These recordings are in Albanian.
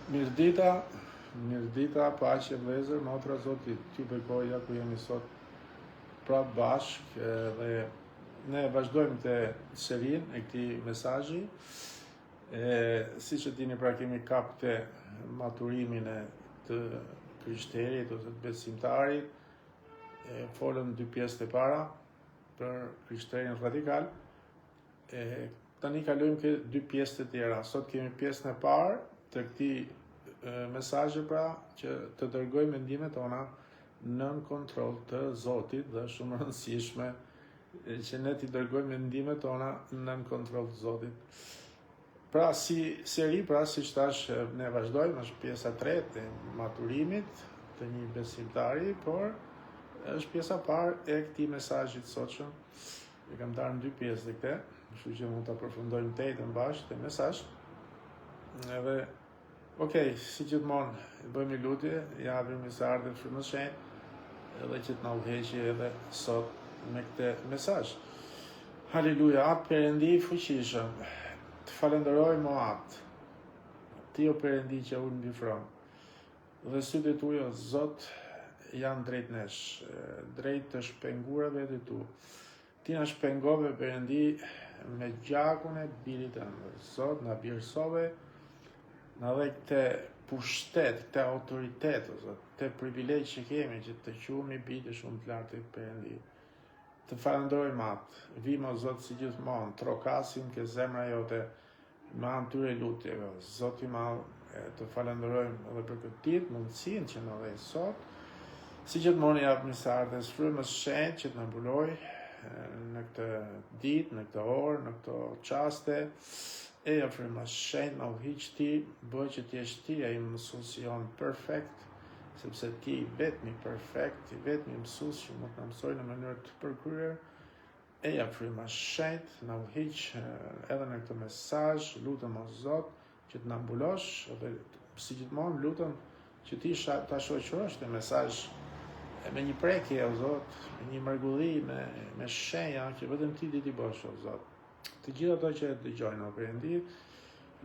Mirdita, paqe vëllezër, motra Zotit, t'ju bekoja ku jemi sot prapë bashk dhe ne vazhdojmë të serinë e këtij mesazhi. Siç e dini, pra kemi kap të maturimin e të krishterit ose të besimtarit. Folëm dy pjesë të para për krishterin radikal. Tani kalojmë ke dy pjesë të tjera. Sot kemi pjesën e parë të këtij mesazhi, pra që të dërgojmë mendimet tona nën kontroll të Zotit, dhe shumë e rëndësishme që ne t'i dërgojmë mendimet tona nën kontroll të Zotit. Pra si seri, pra siç thash, ne vazhdojmë, është pjesa e tretë e maturimit të një besimtari, por është pjesa e parë e këtij mesazhi të sotshëm. E kam darë në dy pjesë të këtë, kështu që mund ta përfundojmë tetën bashkë te mesazh. Edhe si gjithmonë, bëjmë një lutje, japim një sardhë të frymës së shenjtë, edhe që të na udhëheqë edhe sot me këtë mesazh. Haleluja, atë Perëndi i fuqishëm, të falenderojmë o atë, ti o Perëndi që unë mbifron, dhe sytë e tuja, Zot, janë drejt nesh, drejt të shpengurave të tu. Ti na shpengove, Perëndi, me gjakun e birit tënd. Zot, na birësove, na dhe këtë pushtet, këtë autoritet, ose këtë privilegj që kemi, që të quhemi bijtë shumë të lartë të Perëndi. Të falenderojmë atë, vim o Zot si gjithmonë, trokasim ke zemra jote me anë lutjeve. Zot i madh, të falenderojmë edhe për këtë ditë, mundësinë që na dhe sot. Si gjithmonë japim sardhës frymës së shenjtë që të na mbuloj në këtë ditë, në këtë orë, në këto çaste. E frymës së shenjtë na udhëhiq ti, bëj që ti jesh ti ai mësuesi jon perfekt, sepse ti i vetmi perfekt, i vetmi mësues që mund të na mësojë në mënyrë të përkryer. Eja frymës së shenjtë na udhëhiq edhe në këtë mesazh. Lutem o Zot që të na mbulosh, edhe si gjithmonë lutem që ti ta shoqërosh këtë mesazh me një prekje o Zot, me një mrekulli, me shenja që vetëm ti di t'i bësh o Zot. Të gjithë ato që dëgjojnë o Perëndi,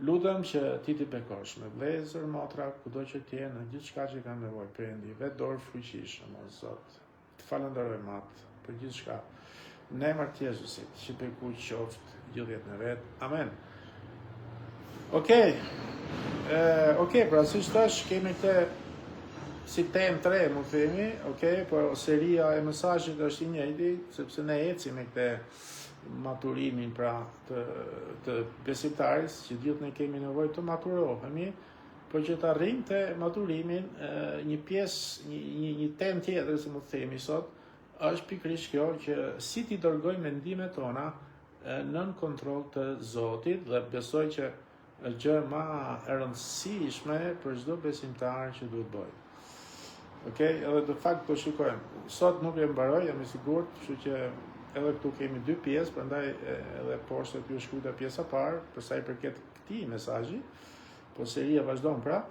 lutem që ti t'i bekosh me vëllezër, motra, kudo që t'je në gjithçka që kanë nevojë, Perëndi, vetë dorë fuqishëm o Zot. Të falenderojmë atë për gjithçka. Në emër të Jezusit, që bekuq qoftë gjithjet në vet. Amen. Pra siç thash, kemi këtë si temë 3, më themi, por seria e mesazhit është i njëjti, sepse ne ecim me këtë maturimin, pra të besimtaris, që gjithë ne kemi nevojë të maturohemi, por që të arrijmë të maturimin, një pjesë, një temë tjetër, si më themi sot, është pikërisht kjo që si t'i dërgojmë mendimet tona nën kontroll të Zotit, dhe besoj që është gjë më e rëndësishme për çdo besimtar që duhet bëjë. Edhe në fakt po shikojmë. Sot nuk e mbaroj, jam i sigurt, kështu që edhe këtu kemi dy pjesë, prandaj edhe poshtë t'ju shkruajta pjesa parë, për sa i përket këtij mesazhi, po seria vazhdon pra.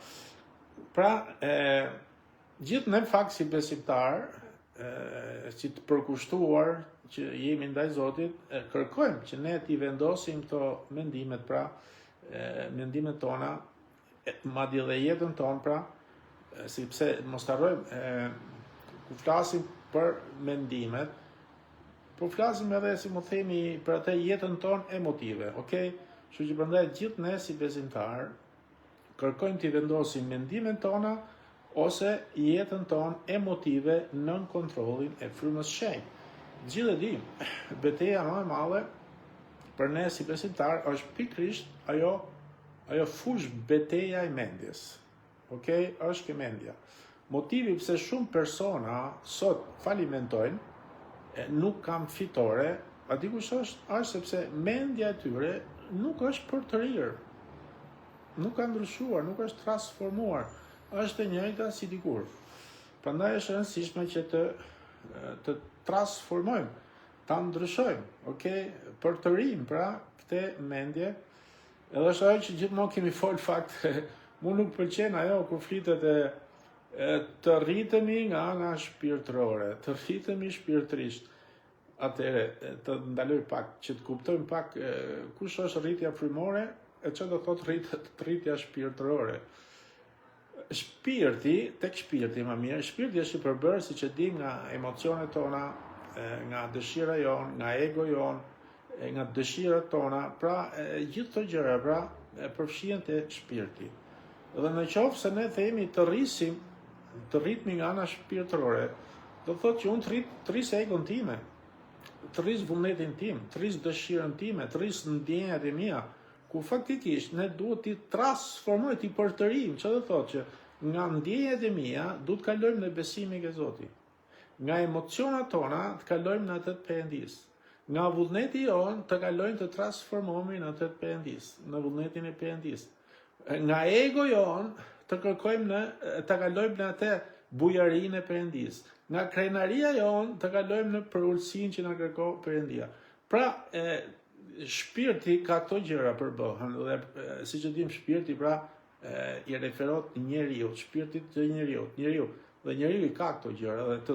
Gjithë ne fakt si besimtar, si të përkushtuar që jemi ndaj Zotit, kërkojmë që ne t'i vendosim këto mendimet, pra mendimet tona, madje dhe jetën tonë, pra, sepse mos harrojmë, ku flasim për mendimet, po flasim edhe, si më themi, për atë jetën tonë emotive, Kështu që prandaj gjithë ne si besimtar kërkojmë t'i vendosim mendimet tona ose jetën tonë emotive nën kontrollin e frymës së shenjtë. Gjithë e dimë, betejë më e madhe për ne si besimtar është pikërisht ajo fush betejë e mendjes. Është kjo mendja. Motivi pse shumë persona sot falimentojnë, nuk kam fitore, a dikush është sepse mendja e tyre nuk është për të rirë, nuk ka ndryshuar, nuk është transformuar, është e njëjta si dikur. Prandaj është e rëndësishme që të transformojmë, ta ndryshojmë, për të rim, pra, këtë mendje. Edhe është ajo që gjithmonë kemi folë fakt, mu nuk pëlqen ajo kur flitet të rritemi nga ana shpirtërore, të rritemi shpirtërisht. Atëherë, të ndaloj pak, që të kuptojmë pak kush është rritja frymore, e që do thot rritja shpirtërore. tek shpirti më mirë, shpirti është i përbërë, siç e di, nga emocionet tona, nga dëshira jon, nga ego jon, nga dëshirat tona, pra gjithë këto gjëra pra përfshihen te shpirti. Dhe në qoftë se ne themi të rritmi nga ana shpirtërore, do thotë që unë të rris egon time, të rris vullnetin tim, të rris dëshirën time, të rris ndjenjat e mia, ku faktikisht ne duhet t'i transformojmë, t'i përtërim, që do thotë që nga ndjenjat e mia duhet të kalojmë në besimin e Zotit. Nga emocionat tona të kalojmë në atë të Perëndis. Nga vullneti jon të kalojmë të transformohemi në atë të Perëndis, në vullnetin e Perëndis. Nga ego jon të kalojmë në atë bujarinë e Perëndis. Nga krenaria jon të kalojmë në përullsinë që na kërkon Perëndia. Pra, shpirti ka këto gjëra përbëhen, dhe siç e dim shpirti pra i referohet njeriu, shpirtit të njeriu. Dhe njeriu i ka këto gjëra, dhe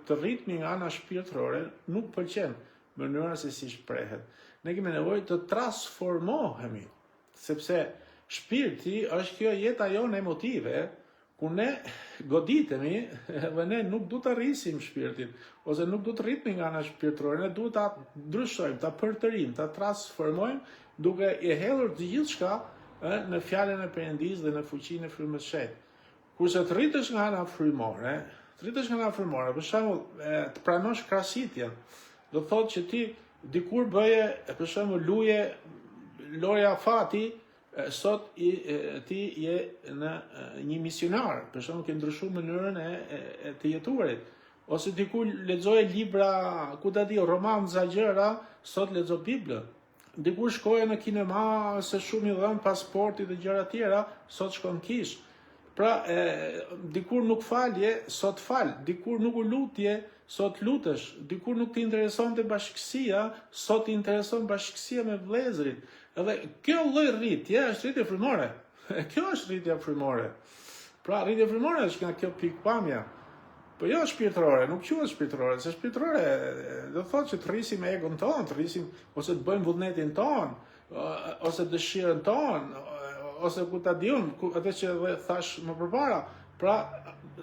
të rritmi nga ana shpirtërore nuk pëlqen mënyra se si shprehet. Ne kemi nevojë të transformohemi, sepse shpirti është kjo jeta jonë emotive, ku ne goditemi dhe ne nuk du të rrisim shpirtin, ose nuk du të rritmi nga ana shpirtërore, ne du ta ndryshojmë, ta përtërim, ta transformojmë, duke e hedhur të gjithçka në fjalën e Perëndis dhe në fuqinë e frymës së Shenjtë. Kurse të rritesh nga ana frymore, për shembull, të pranosh krahasitjen, do thotë që ti dikur bëje, për shembull, loja fati, sot ti je në një misionar, për shembull, ke ndryshuar mënyrën e të jetuarit, ose dikur lexoje libra, ku ta di, romanca, gjëra, sot lexo Biblën. Dikur shkoje në kinema, se shumë i dhën pasportit dhe gjëra tjera, sot shkon kish. Pra, dikur nuk falje, sot fal, dikur nuk u lutje, sot lutesh, dikur nuk të intereson të bashkësia, sot të intereson bashkësia me vëllezërit. Edhe kjo lloj rritje është rritje frymore. Kjo është rritja frymore. Pra, rritja frymore është nga kjo pikpamja. Po jo shpirtërore, nuk quhet shpirtërore, se shpirtërore do thotë që të rrisim egon ton, të rrisim ose të bëjmë vullnetin ton, ose dëshirën ton, ose ku ta diun, atë që thash më përpara. Pra,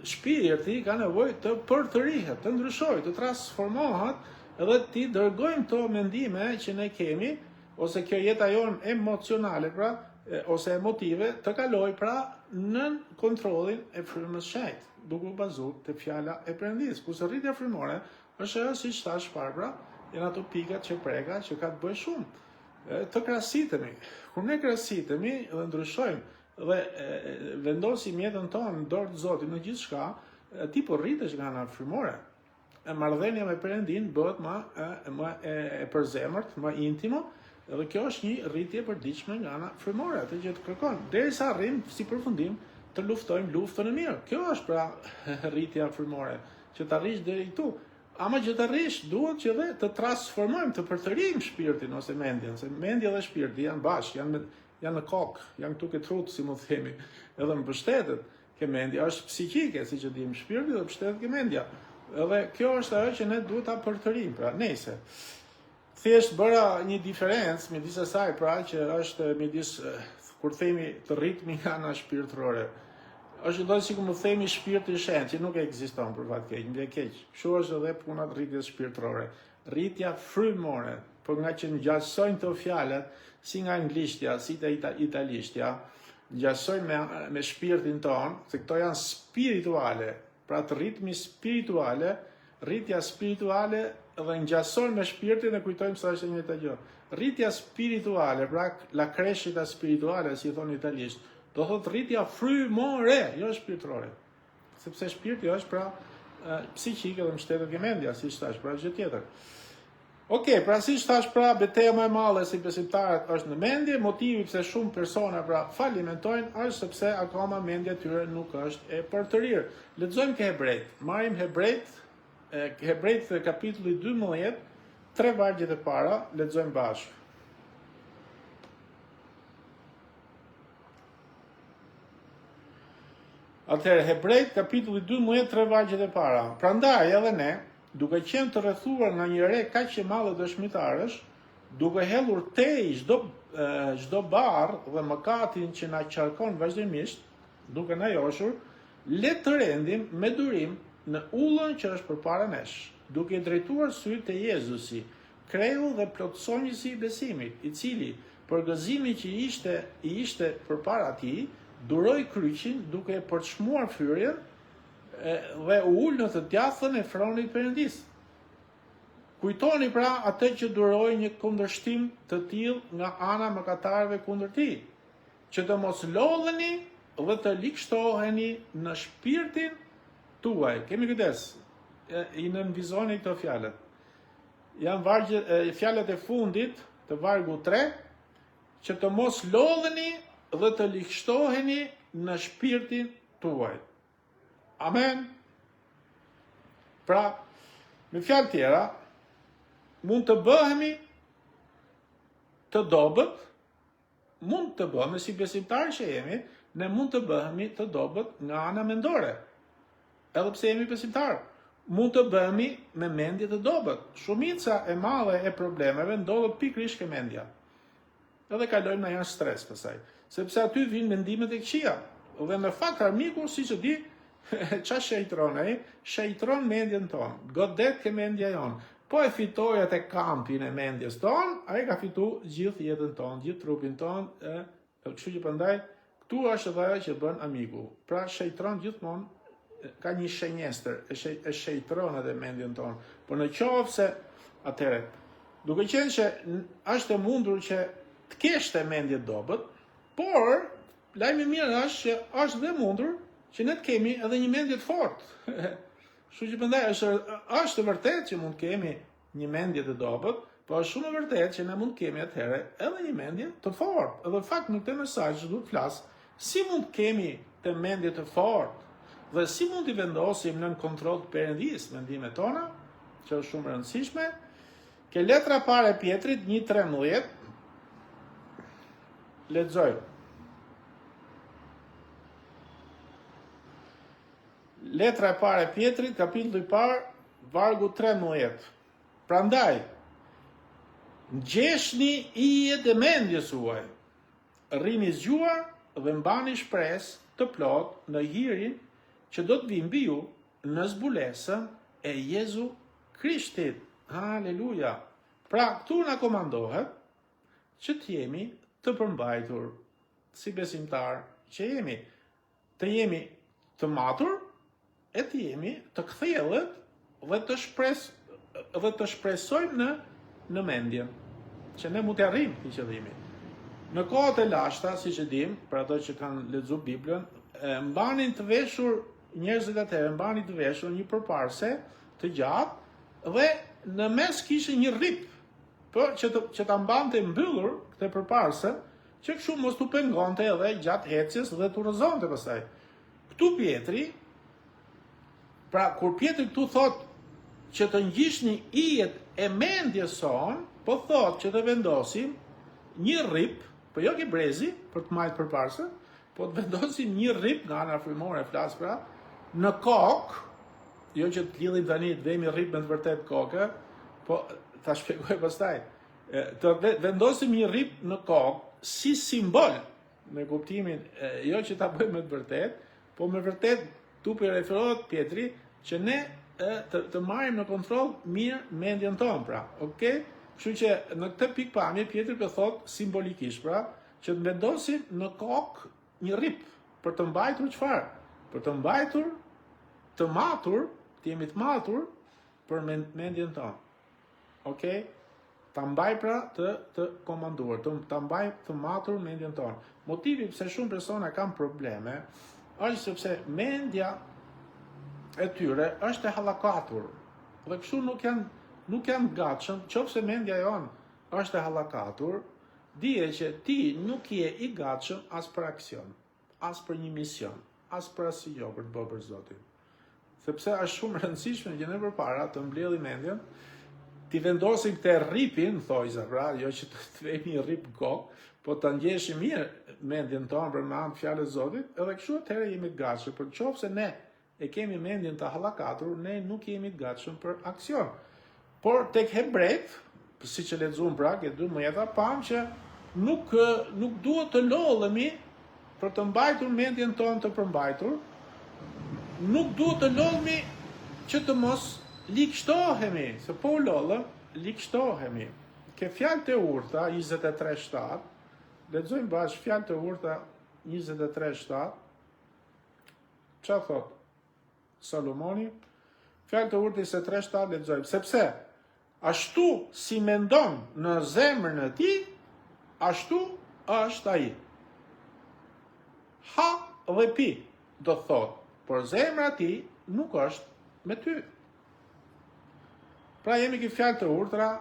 shpirti ka nevojë të përtërihet, të ndryshojë, të transformohet, edhe ti dërgojmë to mendime që ne kemi, ose kjo jeta jonë emocionale, pra, ose emotive, të kaloj pra në kontrollin e frymës së Shenjtë, duke u bazuar te fjala e Perëndis. Kurse rritja frymore është ajo siç thash parë, pra, janë ato pikat që preka që ka të bëjë shumë. Të krahasitemi. Kur ne krahasitemi dhe ndryshojmë dhe vendosim jetën tonë në dorë të Zotit në gjithçka, ti po rritesh nga ana frymore. Marrëdhënia me Perëndin bëhet më e përzemërt, më intimo, dhe kjo është një rritje e përditshme nga ana frymore, atë që të kërkon, derisa arrim si përfundim të luftojmë luftën e mirë. Kjo është pra rritja frymore, që të arrish deri këtu. Ama që të arrish, duhet që dhe të transformojmë, të përtërim shpirtin ose mendjen, se mendja dhe shpirti janë bashkë, janë në kokë, janë këtu ke trutë, si më themi, edhe më mbështetet ke mendja, është psikike, si që dim shpirti dhe mbështetet ke mendja. Edhe kjo është ajo që ne duhet ta përtërim, pra nejse. Thjesht bëra një diferencë midis asaj, pra që është midis, kur themi të rritmi nga ana shpirtërore, është do sikur më themi shpirti i shenjtë, që nuk ekziston për fat keq, më keq. Kështu është edhe puna e rritjes shpirtërore. Rritja frymore, por nga që ngjasojnë të fjalët, si nga anglishtja, si te italishtja, ngjasojnë me shpirtin ton, se këto janë spirituale. Pra të rritmi spirituale, rritja spirituale dhe ngjasojnë me shpirtin e kujtojmë sa është e njëjta gjë. Rritja spirituale, pra la crescita spirituale, si thonë italisht, do thotë rritja frymore, jo shpirtërore. Sepse shpirti është pra psiqike dhe mbështetet ke mendja, siç thash, pra gjë tjetër. Okej, pra siç thash, pra betejë më e madhe si besimtarët është në mendje, motivi pse shumë persona pra falimentojnë është sepse akoma mendja e tyre nuk është e përtërir. Lexojmë ke Hebrejt. Marrim Hebrejt kapitulli 12, 3 vargjet e para, lexojmë bashkë. Atëherë, Hebrejt, kapitulli 12, 3 vargjet e para. Prandaj edhe ne, duke qenë të rrethuar nga një re kaq e madhe dëshmitarësh, duke hedhur tej çdo barr dhe mëkatin që na qarkon vazhdimisht, duke na joshur, le të rendim me durim në ullën që është përpara nesh, duke drejtuar sytë te Jezusi, kreu dhe plotësonjësi i besimit, i cili për gëzimin që i ishte përpara tij, duroi kryqin duke e përçmuar fyrjen dhe u ul në të djathën e fronit Perëndis. Kujtoni pra atë që duroi një kundërshtim të tillë nga ana e mëkatarëve kundër tij, që të mos lodheni dhe të likshtoheni në shpirtin tuaj. Kemi kujdes, i nënvizoni këto fjalët. Janë fjalët e fundit të vargu 3, që të mos lodheni dhe të likshtoheni në shpirtin tuaj. Amen. Pra, me fjalë tjera, mund të bëhemi të dobët, mund të bëhemi si besimtarë që jemi, ne mund të bëhemi të dobët nga ana mendore. Edhe pse jemi besimtarë, mund të bëhemi me mendje të dobët. Shumica e madhe e problemeve ndodhet pikërisht ke mendja. Edhe kalojnë në janë stres pastaj, sepse aty vinë mendimet e këqija. Dhe në fakt armiku, siç e di, çfarë shejtron ai? Shejtron mendjen tonë. Godet ke mendja jonë. Po e fitoj atë kampin e mendjes tonë, ai ka fitu gjithë jetën tonë, gjithë trupin tonë, kështu që prandaj këtu është edhe ajo që bën armiku. Pra shejtron gjithmonë, ka një shenjestër, e shejtron edhe mendjen tonë. Por në qoftë se atëre, duke qenë që është e mundur që të kesh të mendje dobët, por lajmi mirë është që është dhe mundur që ne të kemi edhe një mendje të fortë. Kështu që prandaj është vërtet që mund kemi një mendje të dobët, po është shumë e vërtetë që ne mund kemi atëherë edhe një mendje të fortë. Edhe në fakt në këtë mesazh duhet të flas si mund kemi të mendje të fortë dhe si mund t'i vendosim nën kontroll të Perëndis mendimet tona, që është shumë e rëndësishme. Ke letra parë e Pjetrit 1:13. Lexoj. Letra e parë e Pjetrit, kapitulli i parë, vargu 13. Prandaj, ngjeshni hijet e mendjes suaj, rrini zgjuar dhe mbani shpresë të plotë në hirin që do të vijë mbi ju në zbulesën e Jezu Krishtit. Haleluja. Pra, këtu na komandohet që të jemi të përmbajtur si besimtar që jemi, të jemi të matur e të jemi të kthjellët dhe të shpresojmë në mendjen, që ne mund të arrijmë këtë qëllim. Në kohët e lashta, siç e dim, për ato që kanë lexuar Biblën, mbanin të veshur njerëzit atëherë, mbanin të veshur një përparse të gjatë dhe në mes kishin një rrip, që ta mbante mbyllur këtë përparse, që kështu mos t'u pengonte edhe gjatë ecjes dhe t'u rrëzonte pastaj. Këtu Pjetri, pra kur Pjetri këtu thot që të ngjishni hijet e mendjes son, po thot që të vendosim një rrip, po jo ke brezi për të majtë përparse, po të vendosim një rrip nga ana frymore flas pra, në kokë, jo që të lidhim tani të vemi rrip me të vërtet kokë, po ta shpjegoj pastaj. Të vendosim një rrip në kokë si simbol, me kuptimin jo që ta bëjmë me të vërtet, po me vërtet tu për referohet Pjetri që ne të marrim në kontroll mirë mendjen tonë, pra, okay? Kështu që në këtë pikpamje Pjetri po thot simbolikisht, pra, që të vendosim në kokë një rrip për të mbajtur çfarë? Për të mbajtur të matur, të jemi të matur për mendjen tonë. Okay? Ta mbaj pra të komanduar, ta mbaj të matur mendjen tonë. Motivi pse shumë persona kanë probleme është sepse mendja e tyre është e hallakatur. Dhe kështu nuk janë gatshëm, qofse mendja jonë është e hallakatur, dije që ti nuk je i gatshëm as për aksion, as për një mision, as për asgjë për të bërë për Zotin. Sepse është shumë rëndësishme që ne përpara të mbledhim mendjen, ti vendosim këtë rripin, thojza, pra, jo që të vemi një rrip kokë, po të ngjeshim mirë mendjen tonë për me anë të fjalës Zotit, edhe kështu atëherë jemi të gatshëm. Për qofse ne e kemi mendjen të hallakatur, ne nuk jemi të gatshëm për aksion. Por tek hebrejt, siç e lexuam pra, ke 12 pam që nuk duhet të lodhemi për të mbajtur mendjen tonë të përmbajtur, nuk duhet të lodhemi që të mos likështohemi, se po u lodhëm, likështohemi. Ke fjalët e urta 23:7, lexojmë bashkë fjalët e urta 23:7. Çfarë thot Salomoni? Fjalët e urta 23:7 lexojmë, sepse ashtu si mendon në zemrën e tij, ashtu është ai. Ha dhe pi, do thot, por zemra e tij nuk është me ty. Pra jemi këtë fjalë të urtra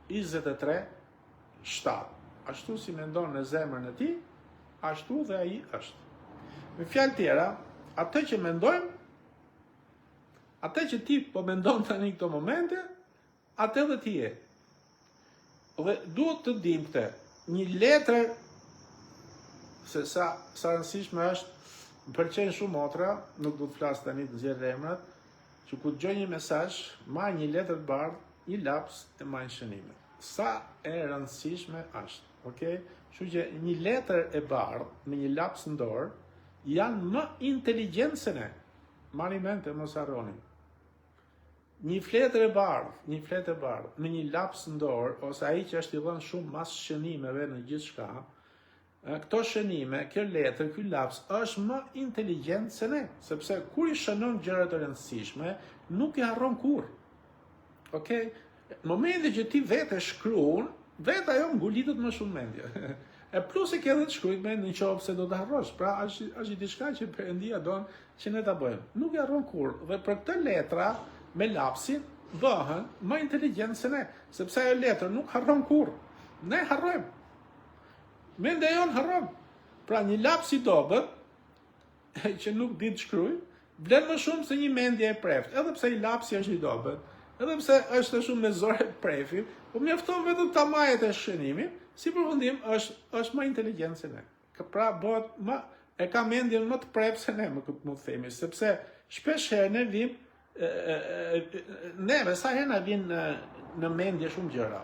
23:7. Ashtu si mendon në zemrën e tij, ashtu dhe ai është. Me fjalë tjera, atë që mendojmë, atë që ti po mendon tani këto momente, atë dhe ti je. Dhe duhet të dim këtë, një letër, se sa rëndësishme është, më pëlqen shumë motra, nuk du të flas tani të nxjerr emrat, që ku dëgjoj një mesazh, marr një letër të bardhë, një laps e marr shënime. Sa e rëndësishme është, okay? Kështu që një letër e bardhë me një laps në dorë janë më inteligjent se ne. Marrni mend, mos harroni. Një fletër e bardhë me një laps në dorë, ose ai që është i dhënë shumë mas shënimeve në gjithçka, këto shënime, kjo letër, ky laps është më inteligjent se ne, sepse kur i shënon gjëra të rëndësishme, nuk i harron kurrë. Okej? Në momentin që ti vetë shkruan, vetë ajo ngulitët më shumë mendje. E plus e ke edhe të shkruajt me në qoftë se do të harrosh. Pra është diçka që Perëndia don që ne ta bëjmë. Nuk i harron kurrë. Dhe për këtë letra me lapsin bëhen më inteligjent se ne, sepse ajo letër nuk harron kurrë. Ne harrojmë. Mendja jonë harron. Pra një laps i dobët, që nuk di të shkruaj, vlen më shumë se një mendje e preft. Edhe pse i lapsi është i dobët, edhe pse është shumë me zore prefi, po mjafton vetëm ta majet e shënimit, si përfundim është më inteligjent se ne. Pra bëhet më e ka mendjen më të prep se ne, më të themi, sepse shpesh herë ne vim neve sa herë na vin në mendje shumë gjëra.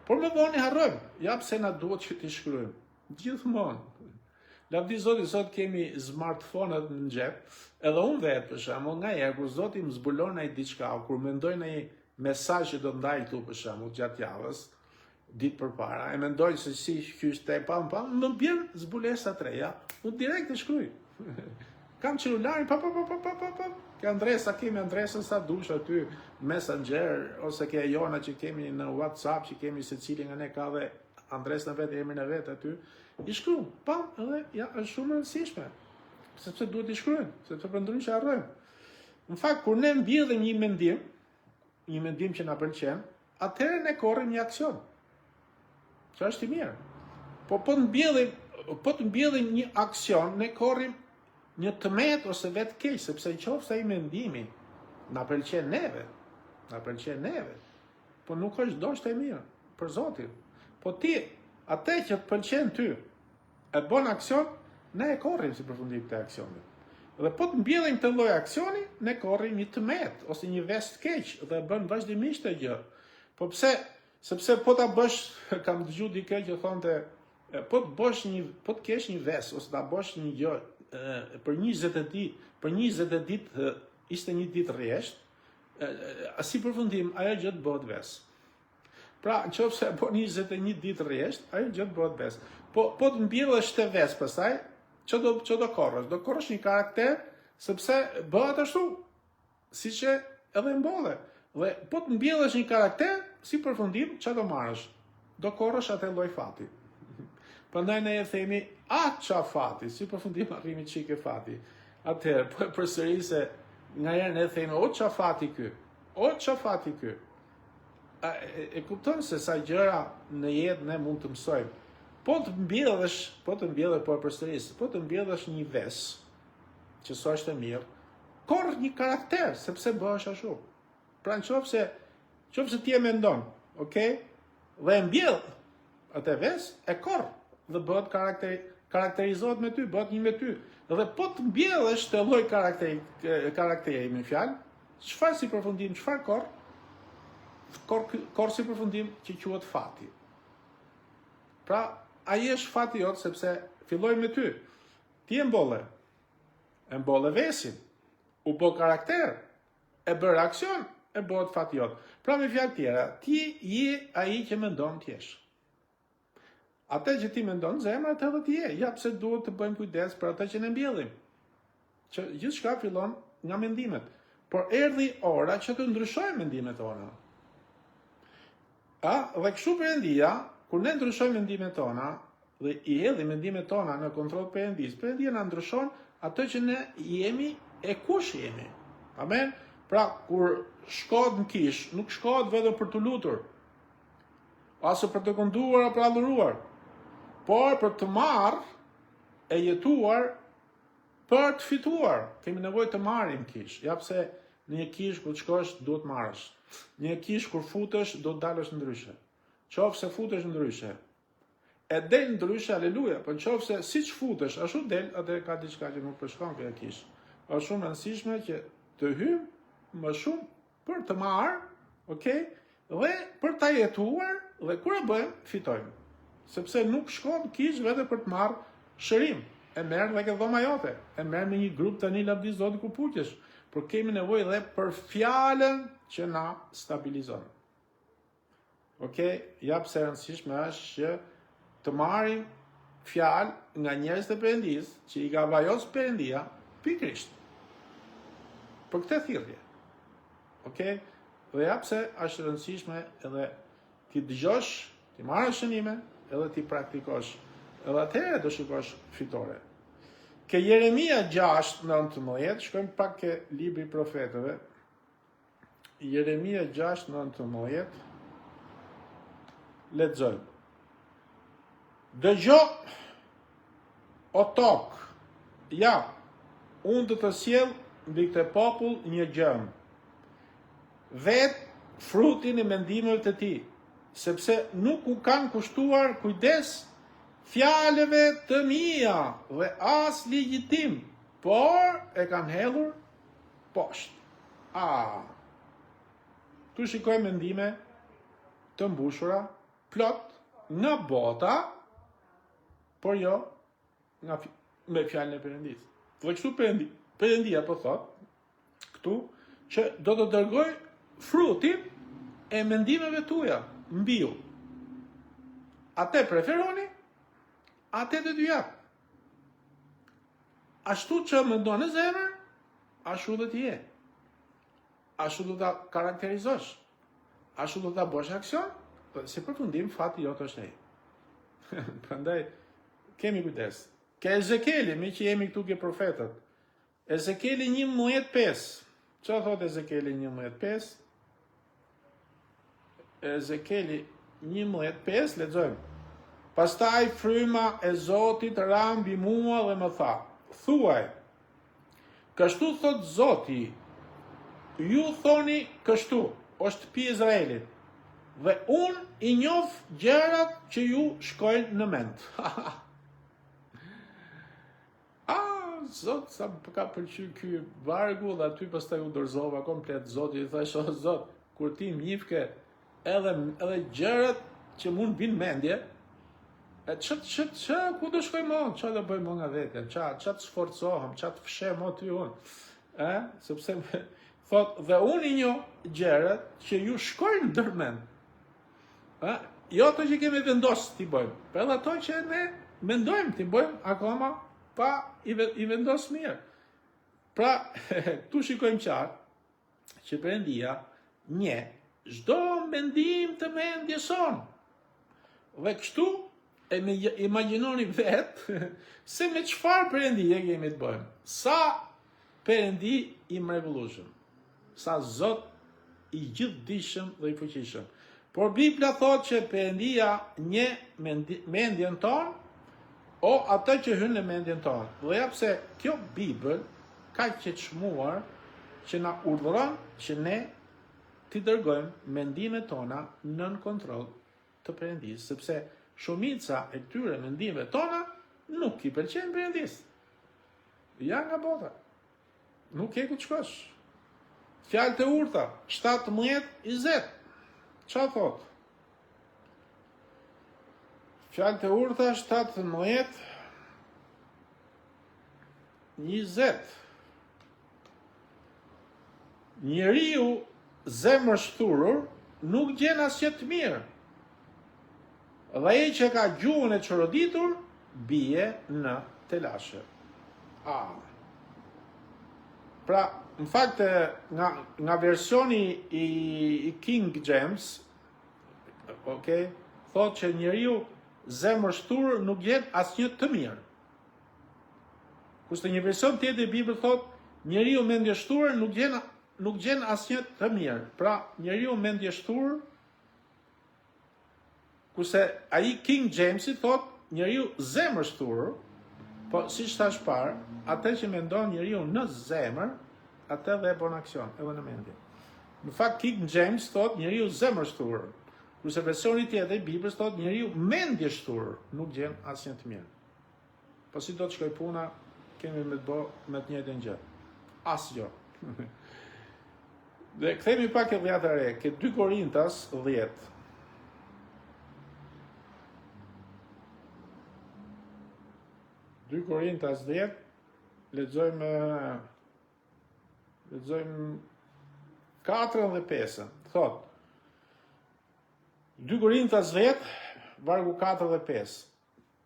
Por më vonë i harrojmë, ja pse na duhet që t'i shkruajmë. Gjithmonë. Lavdi Zotit, sot kemi smartphone-at në xhep, edhe unë vetë për shembull, nga herë kur Zoti më zbulon ai diçka, kur mendoj në një mesazh që do ndaj këtu për shembull gjatë javës, ditë përpara, e mendoj se si qyshte pam, më bjen zbulesa të reja, unë direkt e shkruaj. Kam celularin, ke Andresa, kemi Andresën sa dush aty, Messenger, ose ke Jona që kemi në WhatsApp, që kemi se cili nga ne ka dhe Andresën e vetë, emrin e vetë aty, i shkruaj, edhe ja, është shumë rëndësishme, sepse duhet i shkruajmë, sepse për ndryshe harrojmë. Në fakt, kur ne mbjellim një mendim që na pëlqen, atëherë ne korrim një aksion, që është i mirë. Po të mbjellim një aksion, ne korrim një tmet ose vetë keq, sepse qoftë ai mendimi na pëlqen neve, po nuk është ndoshta e mirë për Zotin. Po ti, atë që të pëlqen ty, e bën aksion, ne e korrim si përfundim të aksionit. Dhe po të mbjellim të lloj aksioni, ne korrim një tmet ose një vest keq dhe bën vazhdimisht të gjë. Po pse? Sepse po ta bësh, kam dëgjuar dikë që thonte, po të kesh një vest ose ta bësh një gjë për 21 ditë rresht, si përfundim, ajo gjë të bëhet ves. Pra, nëse po 21 ditë rresht, ajo gjë të bëhet ves. Po të mbjellësh të ves pastaj, që do korrësh? Do korrësh një karakter, sepse bëhet ashtu, siç edhe mbolle. Dhe po të mbjellësh një karakter, si përfundim, që do marrësh? Do korrësh atë lloj fati. Prandaj ne e themi, qa fati, si përfundim arrimi çike fati. Atëherë, po e përsëri se nga herë ne themi, qa fati ky. E kupton se sa gjëra në jetë ne mund të mësojmë. Po të mbjellësh një ves, që s'është e mirë, korr një karakter, sepse bëhesh ashtu. Pra nëse ti e mendon, okay? Dhe e mbjell atë ves, e korr dhe bëhet karakterizohet me ty, bëhet një me ty. Dhe po të mbjellësh të lloj karakteri me fjalë, çfarë si përfundim, çfarë korr? Korr si përfundim që quhet fati. Pra, ai është fati jot sepse filloi me ty. ti e mbolle vesin, u bë karakter, e bërë aksion, e bëhet fatiot. Pra me fjalë tjera, ti je ai që mendon ti jesh. Atë që ti mendon në zemër, atë edhe ti je. Ja pse duhet të bëjmë kujdes për atë që ne mbjellim. Që gjithçka fillon nga mendimet. Por erdhi ora që të ndryshojmë mendimet tona. Dhe kështu Perëndia, kur ne ndryshojmë mendimet tona dhe i hedhim mendimet tona në kontroll Perëndis, Perëndia na ndryshon atë që ne jemi e kush jemi. Amen. Pra kur shkohet në kish, nuk shkohet vetëm për të lutur, ose për të kënduar apo adhuruar, por për të marrë e jetuar për të fituar. Kemi nevojë të marrim kish. Ja pse në një kish kur të shkosh duhet marrësh. Në një kish kur futesh do të dalësh ndryshe. Qofse futesh ndryshe, e del ndryshe, aleluja, por nëse siç futesh, ashtu del, atë ka diçka që nuk përshkon kjo kish. Është shumë e rëndësishme që të hyjmë më shumë për të marrë, okay? Dhe për ta jetuar, dhe kur e bëjmë, fitojmë. Sepse nuk shkon kish vetëm për të marrë shërim. E merr dhe ke dhoma jote. E merr me një grup tani lavdi Zoti ku puqesh, por kemi nevojë edhe për fjalën që na stabilizon. Okej, ja pse rëndësishme është që të marrim fjalë nga njerëz të Perëndis, që i ka vajos Perëndia, pikërisht për këtë thirrje. Okej? Dhe ja pse është rëndësishme edhe ti dëgjosh, ti marrësh shënime, edhe ti praktikosh. Edhe atëherë do shikosh fitore. Ke Jeremia 6:19, shkojmë pak ke libri i profetëve. Jeremia 6:19. Lexojmë. Dëgjo, o tokë, ja, unë do të sjell mbi këtë popull një gjëm. Vetë frutin e mendimeve të tij, sepse nuk u kanë kushtuar kujdes fjalëve të mia dhe as ligjit tim, por e kanë hedhur poshtë. Tu shikoj mendime të mbushura, plot nga bota, por jo me fjalën e Perëndis. Dhe kështu Perëndia po thot këtu që do të dërgoj frutin e mendimeve tuaja mbi ju. Atë preferoni, atë të dy jap. Ashtu që mendon në zemër, ashtu do të je. Ashtu do ta karakterizosh. Ashtu do ta bësh aksion, si përfundim fati jot është ai. Prandaj kemi kujdes. Ke Ezekieli, mi që jemi këtu ke profetët. Ezekieli 11:5. Çfarë thot Ezekieli 11:5? Ezekieli 11:5, lexojmë. Pastaj fryma e Zotit ra mbi mua dhe më tha: thuaj, kështu thot Zoti, ju thoni kështu, o shtëpi e Izraelit, dhe unë i njoh gjërat që ju shkojnë në mend. Zot, sa ka pëlqyer ky vargu dhe aty pastaj u dorëzova komplet Zotit, i thash, o Zot, kur ti më njihke edhe gjërat që mund vinë mendje, ku do shkoj më? Çfarë do bëj më nga vetja? Çfarë të sforcohem, çfarë të fshem aty unë? Sepse thot, dhe unë i njoh gjërat që ju shkojnë ndërmend. Jo ato që kemi vendosur ti bëjmë, por edhe ato që ne mendojmë ti bëjmë akoma pa i vendos mirë. Pra, tu shikojmë qartë që Perëndia njeh çdo mendim të mendjes sonë. Dhe kështu e imagjinoni vetë se me çfarë Perëndie kemi të bëjmë. Sa Perëndi i mrekullueshëm. Sa Zot i gjithdijshëm dhe i fuqishëm. Por Bibla thotë që Perëndia njeh mendjen tonë, o atë që hyn në mendjen tonë. Dhe ja pse kjo Bibël ka që të çmuar që na urdhëron që ne t'i dërgojmë mendimet tona nën kontroll të Perëndis, sepse shumica e këtyre mendimeve tona nuk i pëlqejnë Perëndis. Ja nga bota. Nuk ke ku të shkosh. Fjalë të urta, 17:20. Çfarë thot? Fjalë të urta 17. 20. Njeriu zemër shturur nuk gjen asgjë të mirë. Dhe ai që ka gjuhën e çoroditur bie në telashe. Pra, në fakt, nga versioni i King James, thot që njeriu zemër shturur nuk gjen asnjë të mirë. Kurse një version tjetër i Biblës thot njeriu mendje shturur nuk gjen asnjë të mirë. Pra, njeriu mendje shturur, kurse ai King James i thot njeriu zemër shturur, po siç thash parë, atë që mendon njeriu në zemër, atë dhe bën aksion, edhe në mendje. Në fakt King James thot njeriu zemër shturur, kurse versioni tjetër i Biblës thot njeriu mendje shturur, nuk gjen asnjë të mirë. Po si do të shkoj puna, kemi me të bë me të njëjtën gjë. Asgjë. Dhe kthehemi pak e vjata re, ke 2 Korintas 10. Korintas 10, lexojmë 4 dhe 5. Thot, 2 Korintas 10, vargu 4 dhe 5.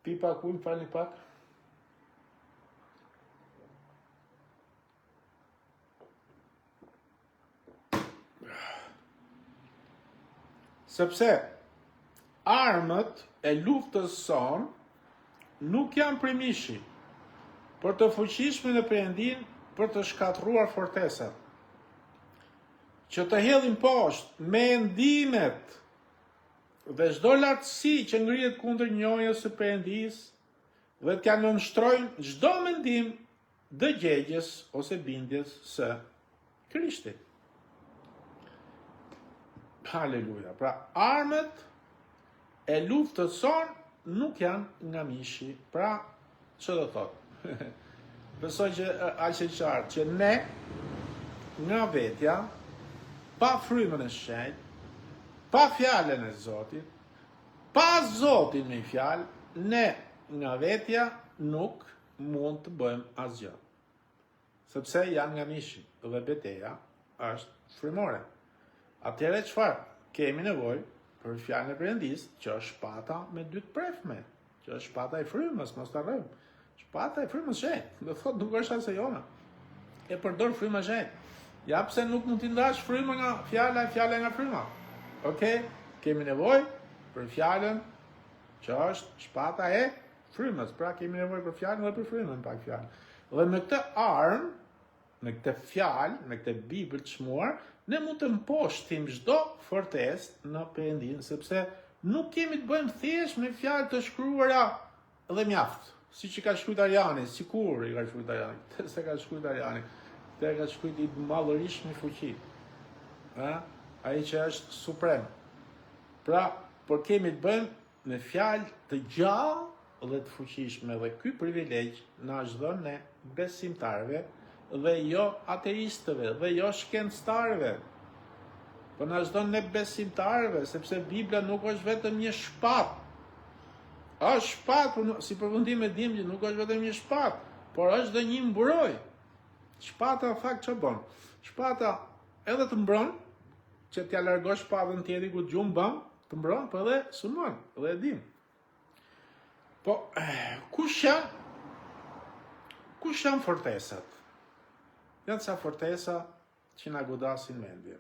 Pipa ku më falni pak? Sepse armët e luftës son nuk janë prej mishi, por të fuqishme në Perëndin për të shkatruar fortesat, që të hedhin poshtë mendimet dhe çdo lartësi që ngrihet kundër njohjes së Perëndis dhe t'ja nënshtrojnë çdo mendim dëgjegjes ose bindjes së Krishtit. Haleluja. Pra, armët e luftës son nuk janë nga mishi. Pra, që do thotë? Besoj që aq e qartë që ne nga vetja, pa frymën e shenjtë, pa fjalën e Zotit, pa Zotin me fjalë, ne nga vetja nuk mund të bëjmë asgjë. Sepse janë nga mishi dhe betejë është frymore. Atëherë çfarë? Kemi nevojë për fjalën e Perëndis, që është shpata me 2 prefme, që është shpata e frymës, mos ta harrojmë. Shpata e frymës shenjtë, do thotë nuk është as e jona. E përdor frymën shenjtë. Ja pse nuk mund t'i ndash frymën nga fjala nga fryma. Okej? Kemi nevojë për fjalën që është shpata e frymës. Pra kemi nevojë për fjalën dhe për frymën pak fjalë. Dhe me këtë armë, me këtë fjalë, me këtë Bibël të çmuar, ne mund të mposhtim çdo fortesë në Perëndin, sepse nuk kemi të bëjmë thjesht me fjalë të shkruara dhe mjaft. Siç i ka shkruar Ariani, sikur i ka shkruar Ariani, se ka shkruar Ariani, te ka shkruar i mallërisht me fuqi. Ai që është suprem. Pra, por kemi të bëjmë me fjalë të gjallë dhe të fuqishme, dhe ky privilegj na është dhënë ne besimtarëve dhe jo ateistëve, dhe jo shkencëtarëve. Po na është dhënë ne besimtarëve, sepse Bibla nuk është vetëm një shpatë. Është shpatë, si përfundim e dim që nuk është vetëm një shpatë, por është dhe një mbrojtje. Shpata në fakt ç'o bën? Shpata edhe të mbron, që t'ja largosh shpatën tjetër ku gjumë bëm, të mbron, po edhe sulmon, edhe e dim. Po, kush janë fortesat? Janë ca fortesa që na godasin mendje.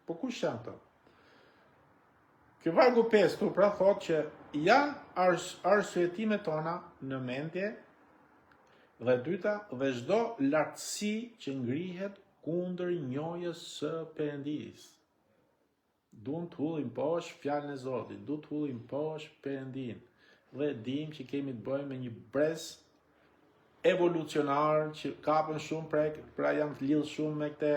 Po kush janë to? Ky vargu 5 tu pra thotë që janë arsyetimet tona në mendje, dhe dyta, dhe çdo lartësi që ngrihet kundër njohjes së Perëndis. Duam të hullim poshtë fjalën e Zotit, duam të hullim poshtë Perëndin. Dhe dim që kemi të bëjmë me një brez evolucionar që kapën shumë pra janë të lidhur shumë me këtë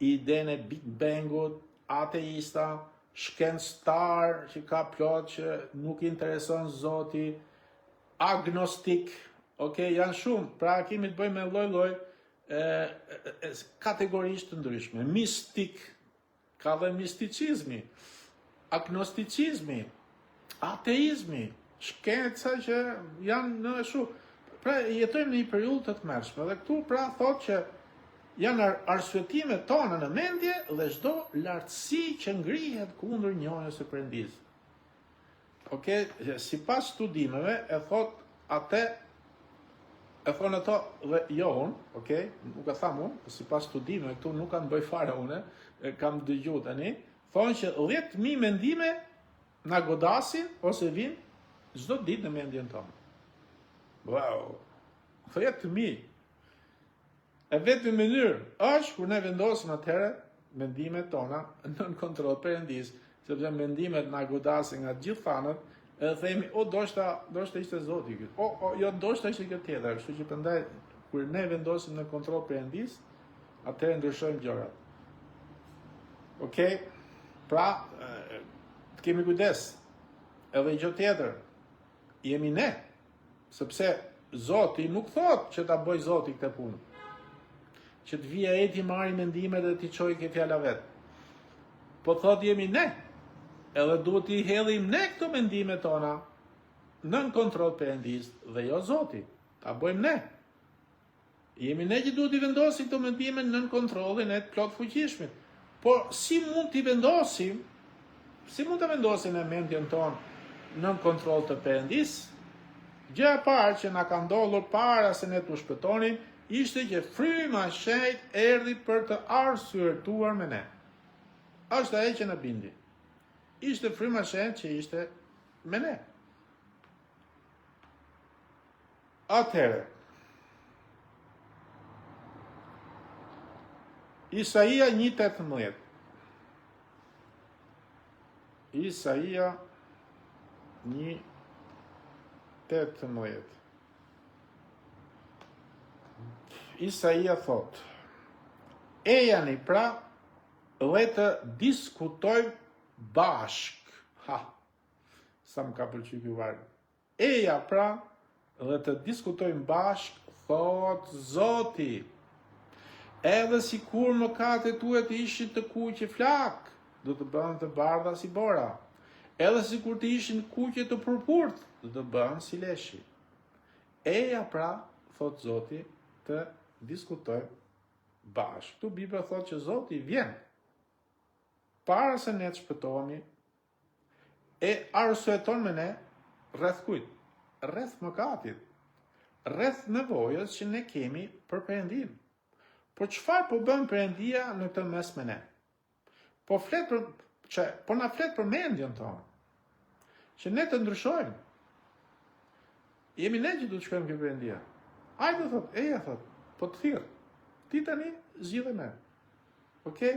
idenë e Big Bangut, ateista, shkencëtar që ka plot që nuk i intereson Zoti, agnostik, janë shumë, pra kemi të bëjmë me lloj-lloj kategorisht të ndryshme, mistik, ka dhe misticizmi, agnosticizmi, ateizmi, shkenca që janë në shumë. pra jetojmë në një periudhë të tmerrshme dhe këtu pra thotë që janë arsyetimet tona në mendje dhe çdo lartësi që ngrihet kundër njohjes së Perëndis. Okej, sipas studimeve e thonë ato dhe jo unë, okej, nuk e tham unë, sipas studimeve këtu nuk kam bëj fare unë, kam dëgjuar tani, thonë që 10.000 mendime na godasin ose vinë çdo ditë në mendjen tonë. Wow, 10.000. E vetëm mënyrë është kur ne vendosim atëherë mendimet tona nën kontroll Perëndis, sepse mendimet na godasin nga gjithë anët, edhe themi, ndoshta ishte Zoti ky. Jo, ndoshta ishte kjo tjetër. Kështu që prandaj kur ne vendosim në kontroll Perëndis, atëherë ndryshojmë gjërat. Okej? Pra, të kemi kujdes. Edhe gjë tjetër, jemi ne, sepse Zoti nuk thot që ta bëj Zoti këtë punë. Që të vija e ti marri mendimet dhe ti qoj ke fjala vetë. Po thot jemi ne, edhe duhet t'i hedhim ne këto mendime tona nën kontroll Perëndis dhe jo Zoti. Ta bëjmë ne. Jemi ne që duhet t'i vendosim këto mendime nën kontrollin e të plot fuqishmit. Por si mund t'i vendosim, si mund të vendosim e mendjen tonë nën kontroll të Perëndis? Gjëja e parë që na ka ndodhur para se ne t'u shpëtonim, ishte që fryma e shenjtë erdhi për të arsyetuar me ne. Është ajo që na bindi. Ishte fryma e shenjtë që ishte me ne. Atëherë, Isaia 1:18. Isaia 1:18. Isaia thot: Ejani pra dhe të diskutojmë bashk. Ha, sa më ka pëlqyer ky varg. Eja pra dhe të diskutojmë bashk, thot Zoti. Edhe si kur mëkatet tuaja ishin të kuqe flak, do të bëhen të bardha si bora. Edhe si kur të ishin kuqe të purpurt, do të bëhen si leshi. Eja pra, thot Zoti, të diskutojmë bashkë. Këtu Bibla thot që Zoti vjen para se ne të shpëtohemi e arsyeton me ne rreth kujt? Rreth mëkatit, rreth nevojës që ne kemi për Perëndin. Po çfarë po bën Perëndia në këtë mes me ne? Po na flet për mendjen tonë, që ne të ndryshojmë. Jemi ne që du të shkojmë këtë Perëndia. Hajde thot, eja thot, po të thirr. Ti tani zgjidhe me. Okej?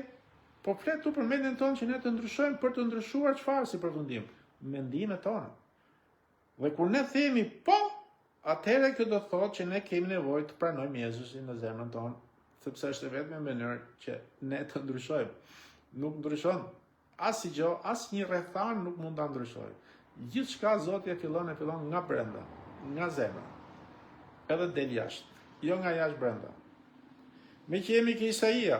Po flet tu për mendjen tonë që ne të ndryshojmë për të ndryshuar çfarë si përfundim? Mendimet tona. Dhe kur ne themi po, atëherë kjo do thotë që ne kemi nevojë të pranojmë Jezusin në zemrën tonë, sepse është vetëm mënyrë që ne të ndryshojmë. Nuk ndryshon asgjë, asnjë rrethan nuk mund ta ndryshojë. Gjithçka Zoti e fillon nga brenda, nga zemra. Edhe del jashtë, jo nga jashtë brenda. Me që jemi ke Isaia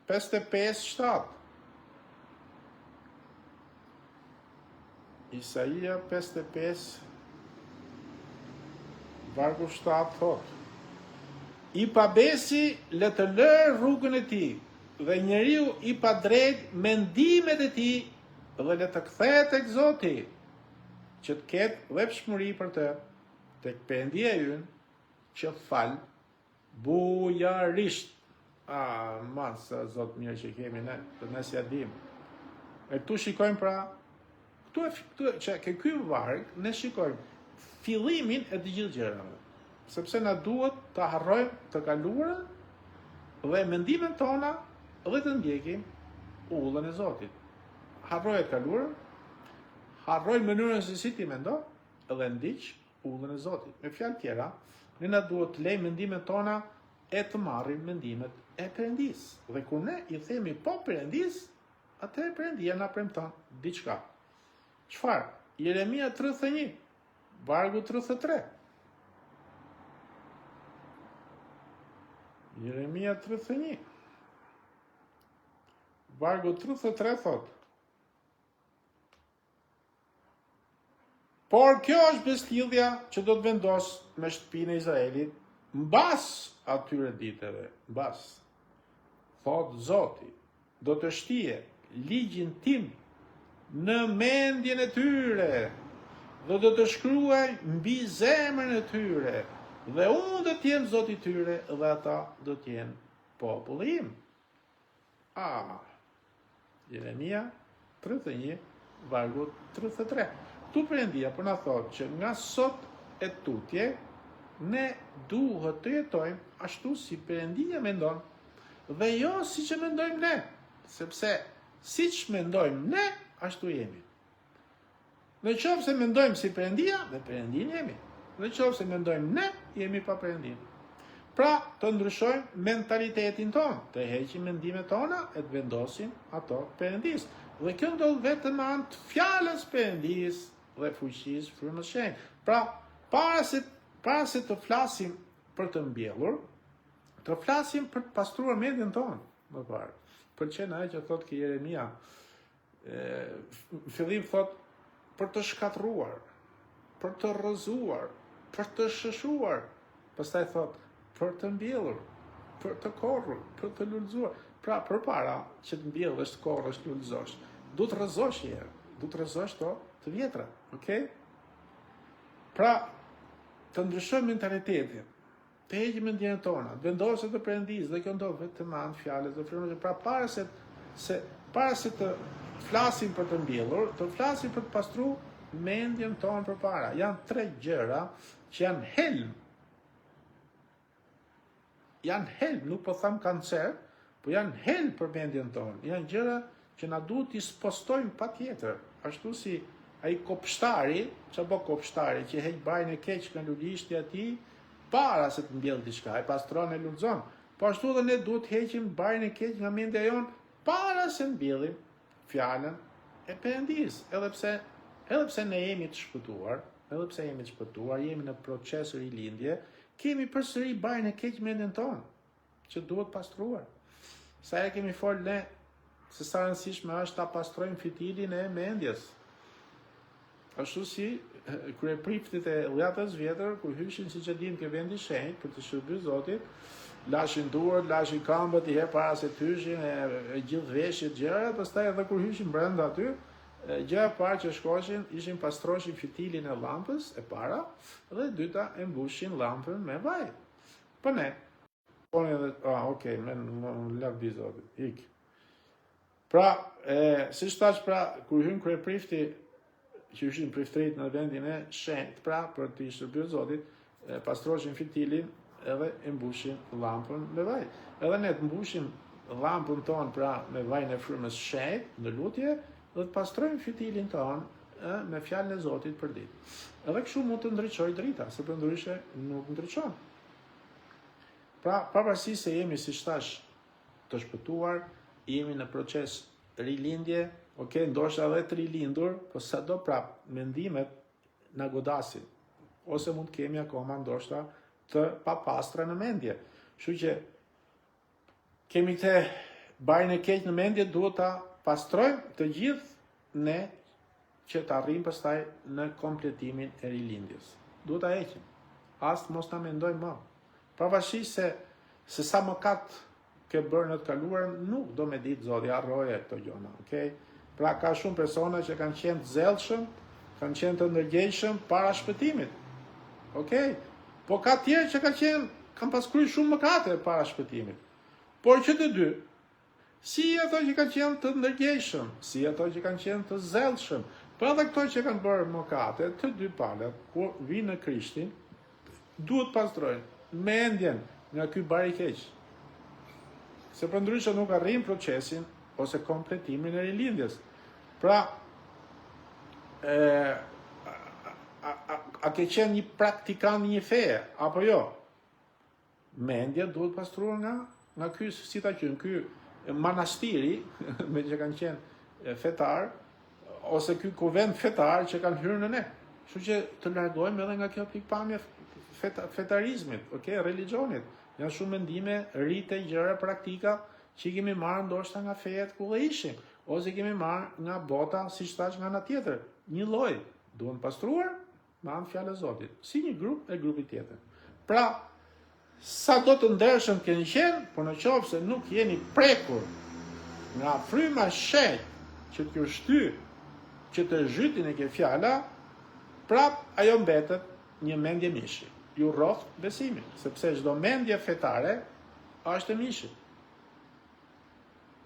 55:7. Isaia 55 vargu 7 thot: I pabesi le të lërë rrugën e tij, dhe njeriu i padrejt mendimet e tij, dhe le të kthehet tek Zoti, që të ketë vepshmëri për të, tek Perëndia ynë, që fal bujarisht. Sa Zot mirë që kemi ne, të ne si adim. E këtu shikojmë pra, ky varg, ne shikojmë fillimin e të gjithë gjërave. Sepse na duhet të harrojmë të kaluarën dhe mendimet tona dhe të ndjekim udhën e Zotit. Harroj të kaluarën, harroj mënyrën se si ti mendon dhe ndiq udhën e Zotit. Me fjalë tjera, ne na duhet të lejmë mendimet tona e të marrim mendimet e Perëndis. Dhe kur ne i themi po Perëndis, atëherë Perëndia na premton diçka. Çfarë? Jeremia 31, vargu 33. Jeremia 31, vargu 33 thot: Por kjo është besëtillja që do të vendos me shtëpinë e Izraelit mbas atyre ditëve, mbas. Thot Zoti, do të shtije ligjin tim në mendjen e tyre, dhe do të shkruaj mbi zemrën e tyre, dhe unë do të jem Zoti i tyre, dhe ata do të jenë populli im. Jeremia 31, vargu 33. Tu Perëndia po na thotë që nga sot e tutje ne duhet të jetojmë ashtu si Perëndia mendon, dhe jo siç e mendojmë ne, sepse siç mendojmë ne, ashtu jemi. Në qoftë se mendojmë si Perëndia, me Perëndin jemi. Në qoftë se mendojmë ne, jemi pa Perëndin. Pra, të ndryshojmë mentalitetin tonë, të heqim mendimet tona e të vendosim ato Perëndis. Dhe kjo ndodh vetëm anë të fjalës Perëndis dhe fuqisë frymës shenjtë. Pra, para se të flasim për të mbjellur, të flasim për të pastruar mendjen tonë, më parë. Pëlqen ajo që thotë ke Jeremia, fillim thotë për të shkatruar, për të rrëzuar, për të shëshuar, pastaj thotë për të mbjellur, për të korrur, për të lulëzuar. Pra, përpara që të mbjellësh, të korrësh, të lulëzosh, du të rrëzosh herë, du të rrëzosh to të vjetra, okay? Pra, të ndryshojmë mentalitetin, të heqim mendjen tona, të vendoset të Perëndis, dhe kjo ndodh vetëm anë fjalës dhe frymës. Pra, para se të flasim për të mbjellur, të flasim për të pastruar mendjen tonë përpara. Janë 3 gjëra që janë helm. Janë helm, nuk po tham kancer, po janë helm për mendjen tonë. Janë gjëra që na duhet t'i spostojmë patjetër. Ashtu si ai kopshtari, çapo kopshtari që heq bajën e keq nga lulishti i tij para se të mbjellë diçka, e pastron e lulëzon. Po ashtu edhe ne duhet të heqim bajën e keq nga mendja jonë para se mbjellim fjalën e Perëndis. Edhe pse ne jemi të shpëtuar, jemi në proces rilindje, kemi përsëri bajën e keq mendjen tonë, që duhet pastruar. Sa e kemi folë ne, se sa rëndësishme është ta pastrojmë fitilin e mendjes. Ashtu si kryepriftit e Dhjetës Vjetër, kur hyshin siç e dimë ke vendi shenjtë për të shërbyer Zotit, lashin duart, lashin këmbët i herë para se të hyshin, e gjithë veshjet gjëra, pastaj edhe kur hyshin brenda aty, gjëja e parë që shkoshin ishin pastroshin fitilin e llampës e para, dhe e dyta e mbushin llampën me vaj. Po ne, okay, më lavdi Zotit, ik. Pra, si shtash pra, kur hyn kryeprifti që ishin priftrit në vendin e shenjtë, pra, për të shërbyer Zotit, pastroshin fitilin edhe e mbushin llampën me vaj. Edhe ne të mbushim llampën tonë pra me vajin e frymës shenjtë në lutje, dhe të pastrojmë fitilin tonë me fjalën e Zotit për ditë. Edhe kështu mund të ndriçojë drita, se përndryshe nuk ndriçon. Pra, pavarësisht se jemi si thash të shpëtuar, jemi në proces rilindje, ndoshta edhe të rilindur, po sado prap mendimet na godasin, ose mund kemi akoma ndoshta të papastra në mendje. Kështu që kemi këtë bajën e keq në mendje, duhet ta pastrojmë të gjithë ne që të arrijmë pastaj në kompletimin e rilindjes. Duhet ta heqim. As mos ta mendojmë më. Pavarësisht se sa mëkat ke bërë në të kaluar, nuk do me ditë Zoti, harroje këto gjëra, okay? Pra ka shumë persona që kanë qenë të zellshëm, kanë qenë të ndërgjegjshëm para shpëtimit. Okay? Po ka tjerë që kanë paskryer shumë mëkate para shpëtimit. Por që të dy, si ato që kanë qenë të ndërgjegjshëm, si ato që kanë qenë të zellshëm, po edhe këto që kanë bërë mëkate, të dy palët, kur vinë në Krishtin, duhet pastrojnë mendjen nga ky bar i keq. Se përndryshe nuk arrijnë procesin ose kompletimin e rilindjes. Pra, a ke qenë një praktikant një feje, apo jo? Mendja duhet pastruar nga ky, si ta qenë, ky manastiri, me që kanë qenë fetar, ose ky kuvend fetar që kanë hyrë në ne. Kështu që të largojmë edhe nga kjo pikpamje fetarizmit, religionit. Janë shumë mendime, rite, gjëra, praktika që i kemi marrë ndoshta nga fejet ku dhe ishim, ose kemi marrë nga bota, si thash, nga ana tjetër. Një lloj duhen pastruar me anë fjalë e Zotit, si një grup e grupi tjetër. Pra, sa do të ndershëm keni qenë, por në qoftë se nuk jeni prekur nga fryma shenjtë që t'ju shty, që të zhytin e ke fjala, prap ajo mbetet një mendje mishi. Ju rroft besimin, sepse çdo mendje fetare është e mishit.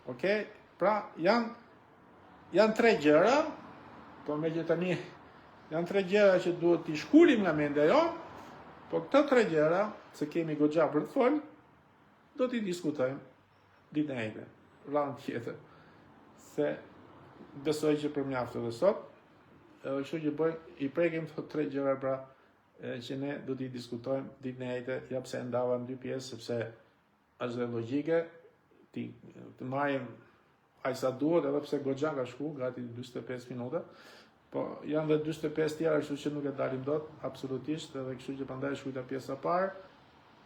Okej? Pra, janë tre gjëra, po megjithatë janë tre gjëra që duhet t'i shkulim nga mendja jonë, po këto tre gjëra, se kemi goxha për të folë, do t'i diskutojmë ditën e njëjtën, radhën tjetër. Se besoj që përmjaft edhe sot, edhe kështu që i prekim të tre gjëra pra që ne do t'i diskutojmë ditën e njëjtën, ja pse ndava në dy pjesë, sepse është dhe logjike të marrim aq sa duhet, edhe pse goxha ka shku, gati 45 minuta, po janë dhe 45 tjera, kështu që nuk e dalim dot, absolutisht, edhe kështu që prandaj shkruajta pjesa parë,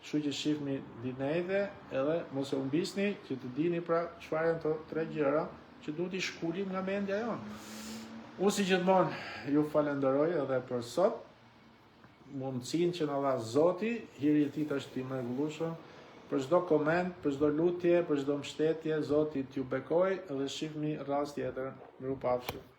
kështu që shihni ditën e njëjtën, edhe mos e humbisni që të dini pra çfarë janë ato tre gjëra që duhet i shkulim nga mendja jonë. Unë si gjithmonë ju falenderoj edhe për sot, mundësinë që na dha Zoti, hiri i tij është i mrekullueshëm. Për çdo koment, për çdo lutje, për çdo mbështetje, Zoti t'ju bekoj dhe shihni rast tjetër. Mirupafshim.